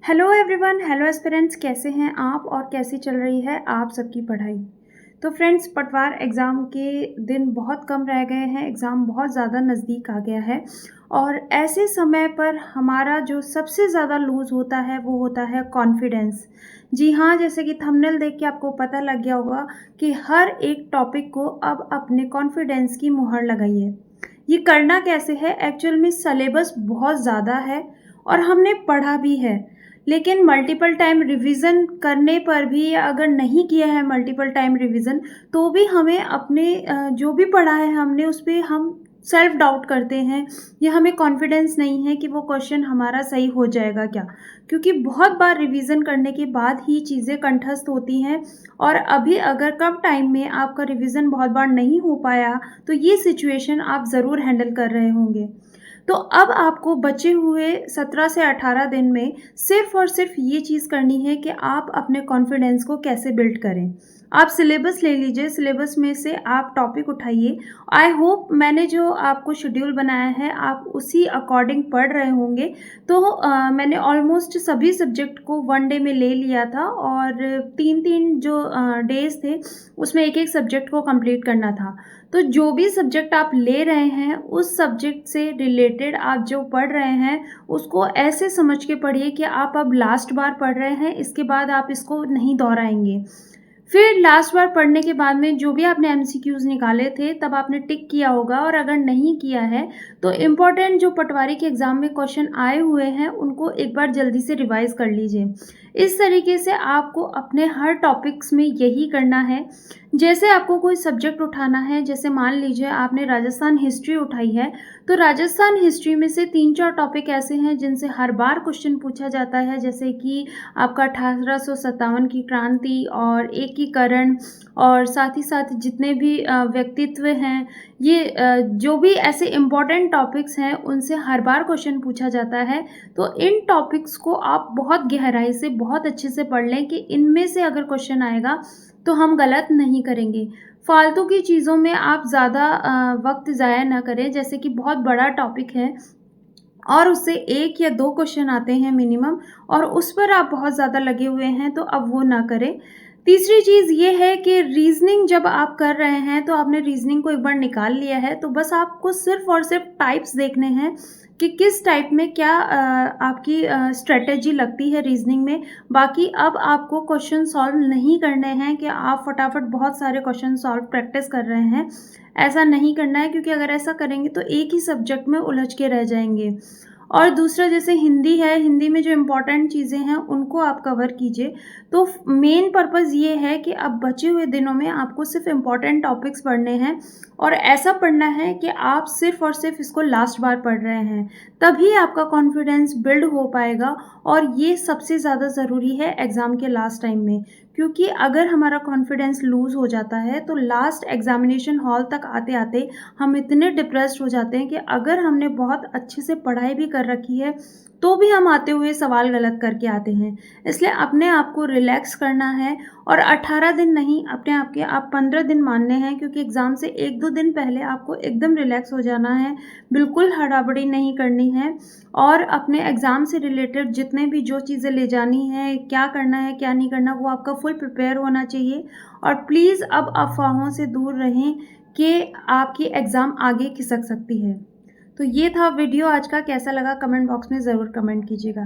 Hello everyone, hello aspirants, कैसे हैं आप और कैसी चल रही है आप सबकी पढ़ाई। तो फ्रेंड्स, पटवार एग्ज़ाम के दिन बहुत कम रह गए हैं, एग्ज़ाम बहुत ज़्यादा नज़दीक आ गया है और ऐसे समय पर हमारा जो सबसे ज़्यादा लूज़ होता है वो होता है कॉन्फिडेंस। जी हाँ, जैसे कि थंबनेल देख के आपको पता लग गया होगा कि हर एक टॉपिक को अब अपने कॉन्फिडेंस की मुहर लगाइए। ये करना कैसे है? एक्चुअल में सिलेबस बहुत ज़्यादा है और हमने पढ़ा भी है, लेकिन मल्टीपल टाइम रिवीजन करने पर भी या अगर नहीं किया है मल्टीपल टाइम रिवीजन तो भी हमें अपने जो भी पढ़ा है हमने उस पे हम सेल्फ डाउट करते हैं या हमें कॉन्फिडेंस नहीं है कि वो क्वेश्चन हमारा सही हो जाएगा क्या, क्योंकि बहुत बार रिवीजन करने के बाद ही चीज़ें कंठस्थ होती हैं। और अभी अगर कम टाइम में आपका रिवीजन बहुत बार नहीं हो पाया तो ये सिचुएशन आप ज़रूर हैंडल कर रहे होंगे। तो अब आपको बचे हुए 17 से 18 दिन में सिर्फ़ और सिर्फ़ ये चीज़ करनी है कि आप अपने कॉन्फिडेंस को कैसे बिल्ड करें। आप सिलेबस ले लीजिए, सिलेबस में से आप टॉपिक उठाइए। आई होप मैंने जो आपको शेड्यूल बनाया है आप उसी अकॉर्डिंग पढ़ रहे होंगे। तो मैंने ऑलमोस्ट सभी सब्जेक्ट को 1 डे में ले लिया था और 3-3 जो डेज़ थे उसमें एक-एक सब्जेक्ट को कंप्लीट करना था। तो जो भी सब्जेक्ट आप ले रहे हैं उस सब्जेक्ट से रिलेटेड आप जो पढ़ रहे हैं उसको ऐसे समझ के पढ़िए कि आप अब लास्ट बार पढ़ रहे हैं, इसके बाद आप इसको नहीं दोहराएंगे। फिर लास्ट बार पढ़ने के बाद में जो भी आपने एमसीक्यूज़ निकाले थे तब आपने टिक किया होगा, और अगर नहीं किया है तो इम्पोर्टेंट जो पटवारी के एग्ज़ाम में क्वेश्चन आए हुए हैं उनको एक बार जल्दी से रिवाइज़ कर लीजिए। इस तरीके से आपको अपने हर टॉपिक्स में यही करना है। जैसे आपको कोई सब्जेक्ट उठाना है, जैसे मान लीजिए आपने राजस्थान हिस्ट्री उठाई है, तो राजस्थान हिस्ट्री में से 3-4 टॉपिक ऐसे हैं जिनसे हर बार क्वेश्चन पूछा जाता है, जैसे कि आपका 1857 की क्रांति और एकीकरण और साथ ही साथ जितने भी व्यक्तित्व हैं, ये जो भी ऐसे इम्पोर्टेंट टॉपिक्स हैं उनसे हर बार क्वेश्चन पूछा जाता है। तो इन टॉपिक्स को आप बहुत गहराई से बहुत अच्छे से पढ़ लें कि इनमें से अगर क्वेश्चन आएगा तो हम गलत नहीं करेंगे। फालतू की चीज़ों में आप ज़्यादा वक़्त ज़ाया ना करें, जैसे कि बहुत बड़ा टॉपिक है और उससे 1 या 2 क्वेश्चन आते हैं मिनिमम और उस पर आप बहुत ज़्यादा लगे हुए हैं, तो अब वो ना करें। तीसरी चीज़ ये है कि रीज़निंग जब आप कर रहे हैं तो आपने रीज़निंग को एक बार निकाल लिया है, तो बस आपको सिर्फ़ और सिर्फ़ टाइप्स देखने हैं कि किस टाइप में क्या आपकी स्ट्रैटेजी लगती है रीज़निंग में। बाकी अब आपको क्वेश्चन सॉल्व नहीं करने हैं कि आप फटाफट बहुत सारे क्वेश्चन सॉल्व प्रैक्टिस कर रहे हैं। ऐसा नहीं करना है, क्योंकि अगर ऐसा करेंगे तो एक ही सब्जेक्ट में उलझ के रह जाएँगे। और दूसरा जैसे हिंदी है, हिंदी में जो इम्पोर्टेंट चीज़ें हैं उनको आप कवर कीजिए। तो मेन पर्पज़ ये है कि अब बचे हुए दिनों में आपको सिर्फ़ इम्पोर्टेंट टॉपिक्स पढ़ने हैं और ऐसा पढ़ना है कि आप सिर्फ़ और सिर्फ़ इसको लास्ट बार पढ़ रहे हैं। तभी आपका कॉन्फिडेंस बिल्ड हो पाएगा और ये सबसे ज़्यादा ज़रूरी है एग्ज़ाम के लास्ट टाइम में। क्योंकि अगर हमारा कॉन्फिडेंस लूज़ हो जाता है तो लास्ट एग्ज़ामिनेशन हॉल तक आते-आते हम इतने डिप्रेस्ड हो जाते हैं कि अगर हमने बहुत अच्छे से पढ़ाई भी कर रखी है तो भी हम आते हुए सवाल गलत करके आते हैं। इसलिए अपने आप को रिलैक्स करना है और 18 दिन नहीं, अपने आप के आप 15 दिन मानने हैं, क्योंकि एग्ज़ाम से 1-2 दिन पहले आपको एकदम रिलैक्स हो जाना है, बिल्कुल हड़ाबड़ी नहीं करनी है और अपने एग्ज़ाम से रिलेटेड जितने भी जो चीज़ें ले जानी है, क्या करना है, क्या नहीं करना, वो आपका फुल प्रिपेयर होना चाहिए। और प्लीज़ अब अफ़वाहों से दूर रहें कि आपकी एग्ज़ाम आगे खिसक सकती है। तो ये था वीडियो आज का, कैसा लगा कमेंट बॉक्स में ज़रूर कमेंट कीजिएगा।